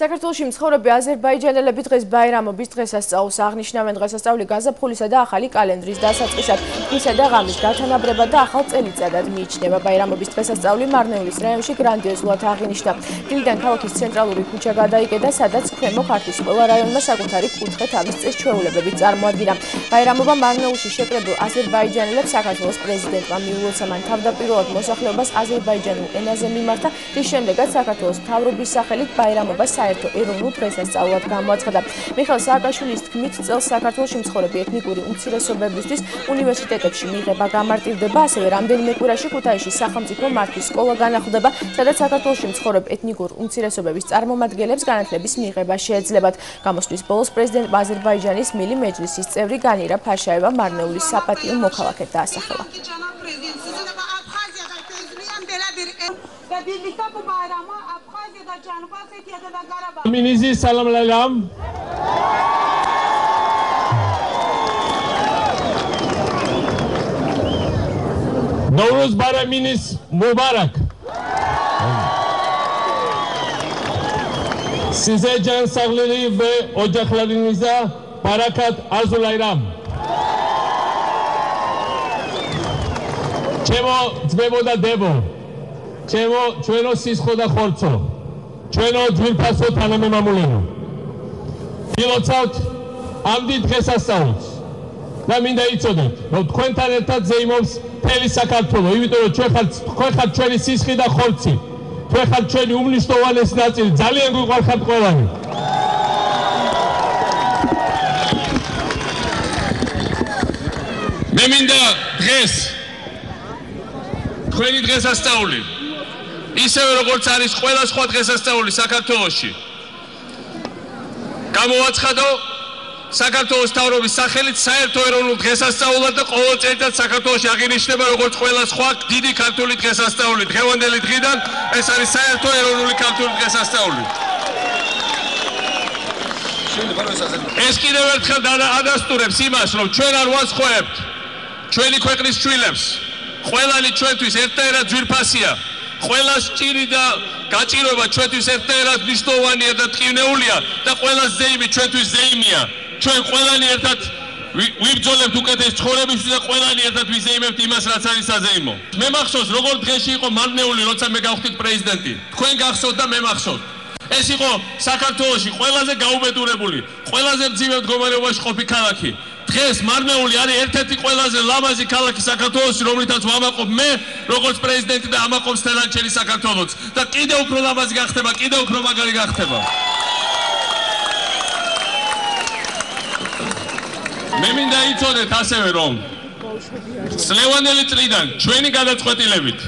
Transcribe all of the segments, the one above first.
საქართველოში მცხოვრები აზერბაიჯანელები დღეს ბაირამობის დღესასწაულს აღნიშნავენ. დღესასწაული გაზაფხულისა და ახალი კალენდრის დასაწყისად, თვისა და ღამის გათანაბრებად და ახალ წელიწადად მიიჩნევა. ბაირამობის დღესასწაული მარნეულის რაიონში გრანდიოზულად აღინიშნა. დილიდან ქალაქის ცენტრალური ქუჩა გადაიკეტა, სადაც ქვემო ქართლის ყველა რაიონმა საკუთარი კუთხე თავის წესჩვეულებებით წარმოადგინა. ბაირამობა მარნეულში შეკრებილ აზერბაიჯანელებს საქართველოს პრეზიდენტმა მიულოცა. მან თავდაპირველად მოსახლეობას აზერბაიჯანულ ენაზე მიმართა, რის შემდეგაც საქართველოს მთავრობის სახელით ბაირამობა საერთო ეროვნულ დღესასწაულად გამოაცხადა. მიხეილ სააკაშვილის თქმით, წელს საქართველოში მცხოვრები ეთნიკური უმცირესობებისთვის უნივერსიტეტებში მიღება გამარტივდება, ასევე რამდენიმე კვირაში ქუთაისში სახელმწიფო მართვის სკოლა განახლდება, სადაც საქართველოში მცხოვრებ ეთნიკურ უმცირესობების წარმომადგენლებს განათლების მიღება შეეძლებათ. გამოსვლის ბოლოს პრეზიდენტმა აზერბაიჯანის მილი მეჯლისის წევრი განირა ფაშაევა მარნეულის საპატიო მოქალაქედ დაასახელა. Minizi salam alaykum. Novruz bayramınız mübarek. Size can sağlığı ve ocaklarınıza barakat arzulayıram. Çemo dzvebo da debo. Çemo çueno sisxo da xortso. Ჩვენო ძვირფასო თანამემამულენო. ვილოცავთ ამ დიდ დღესასწაულს და მინდა იცოდეთ, რომ თქვენთან ერთად ზეიმობს მთელი საქართველო, იმიტომ რომ თქვენ ხართ ჩვენი სისხლი და ხორცი. თქვენ ხართ ჩვენი უმნიშვნელოვანესი ნაწილი, ძალიან გვიყვარხართ ყველანი. მე მინდა დღეს თქვენი დღესასწაული ისევე როგორც არის ყველა სხვა დღესასწაული საქართველოში. გამოვაცხადო საქართველოს მთავრობის სახელით საერთო ეროვნულ დღესასწაულად და ყოველ წელიწადს საქართველოში აღინიშნება როგორც ყველა სხვა დიდი ქართული დღესასწაული. დღევანდელი დღიდან ეს არის საერთო ეროვნული ქართული დღესასწაული. ეს კიდევ ერთხელ ადასტურებს იმას, რომ ჩვენ არ ვასხვაებთ ჩვენი ქვეყნის შვილებს. ყველანი ჩვენთვის ერთნაირად ძვირფასია. ყველას ჭირი და გაჭირვება ჩვენთვის ერთნაირად მნიშვნელოვანია და ტკივნეულია და ყველას ზეიმი ჩვენთვის ზეიმია. ჩვენ ყველანი ერთად ვიბრძოლებთ უკეთეს ცხოვრებისთვის და ყველანი ერთად ვიზეიმებთ იმას, რაც არის საზეიმო. მე მახსოვს, როგორ დღეში იყო მარნეული, როცა მე გავხდით პრეზიდენტი. თქვენ გახსოვთ და მე მახსოვთ. ეს იყო საქართველოში ყველაზე გაუბედურებული, ყველაზე მძიმე მდგომარეობაში ყოფი ქალაქი. დღეს მარნეული არის ერთ-ერთი ყველაზე ლამაზი ქალაქი საქართველოში, რომლითაც ვამაყობ მე, როგორც პრეზიდენტი და ამაყობს თელანჩელი საქართველოც. და კიდევ უფრო ლამაზი გახდება, კიდევ უფრო მაგარი გახდება. მე მინდა იცოდეთ ასევე, რომ წლევანდელი წლიდან ჩვენი გადაწყვეტილებით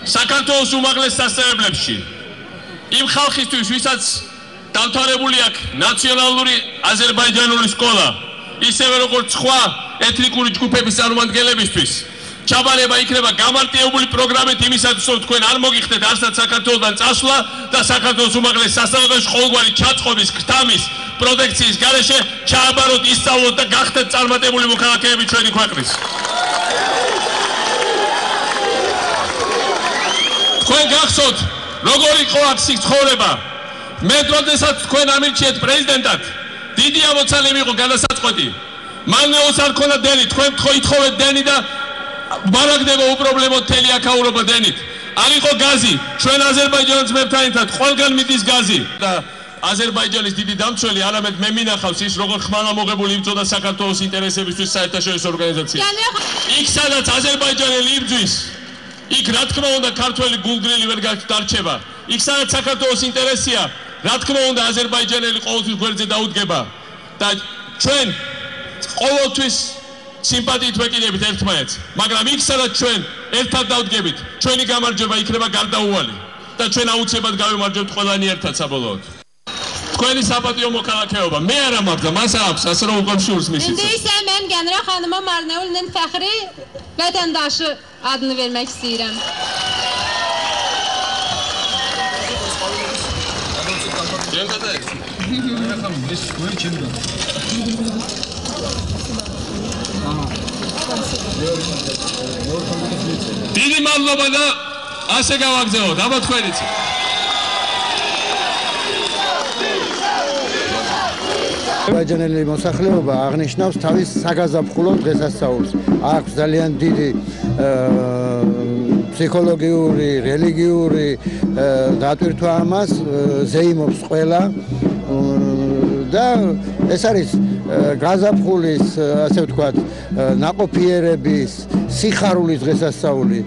საქართველოს უმაღლეს სასწავლებლებში იმ ხალხისთვის, ვისაც დამთავრებული აქვს ნაციონალური აზერბაიჯანული სკოლა, ისევე როგორც სხვა ეთნიკური ჯგუფების წარმომადგენლებისთვის ჩაბარება იქნება გამარტივებული პროგრამით იმისათვის, რომ თქვენ არ მოგიხდეთ არსად საქართველოსთან წასვლა და საქართველოს უმაღლეს სასწავლებელში ყოველგვარი ჩაწყობის, ქთამის, პროტექციის გარეშე ჩააბაროთ, ისწავლოთ და გახდეთ წარმატებული მოქალაქეები ჩვენი ქვეყნის. თქვენ გახსოვთ, როგორ იყო აქ ცხოვრება. მე როდესაც თქვენ ამირჩიეთ პრეზიდენტად, დიდი ამოცანები იყო გადასაწყვეტი. მარნეულს არ ქონდა დენი, თქვენ ითხოვეთ დენი და მარაგდება უპრობლემოდ მთელი აქაურობა დენით. არ იყო გაზი, ჩვენ აზერბაიჯანის ძმებთან ერთად ყველგან მიდის გაზი. და აზერბაიჯანის დიდი დამცველი არამედ მე მინახავს ის, როგორ ხმალამოღებული იბრძოდა საქართველოს ინტერესებისთვის საერთაშორისო ორგანიზაცია. იქ სადაც აზერბაიჯანელი იბრძვის, იქ რა თქმა უნდა ქართველი გულგრილი ვერ დარჩება. იქ სადაც საქართველოს ინტერესია, რა თქმა უნდა აზერბაიჯანელი ყოველთვის გვერდზე დაუდგება და ჩვენ ყოველთვის სიმპათიით ვეკიდებით ერთმანეთს, მაგრამ იქ სადაც ჩვენ ერთად დავდგებით, ჩვენი გამარჯვება იქნება გარდაუვალი და ჩვენ აუცილებლად გავიმარჯვებთ ყველანი ერთად საბოლოოდ. თქვენი საპატიო მოქალაქეობა მე არ ამართა, მას აქვს, ასე რომ uqomşuyoruz misiniz. İndi isə mən General xanıma Marneul'nin fəxri vətəndaşı adını vermək istəyirəm. დიდი მადლობა და ასე გავაგზავნოთ, აბა თქვენიც. აზერბაიჯანელი მოსახლეობა აღნიშნავს თავის საგაზაფხულო დღესასწაულს. აქვს ძალიან დიდი ფსიქოლოგიური, რელიგიური დატვირთვა ამას, ზეიმობს ყველა და ეს არის გაზაფხულის, ასე ვთქვათ, ნაყოფიერების, სიხარულის დღესასწაული.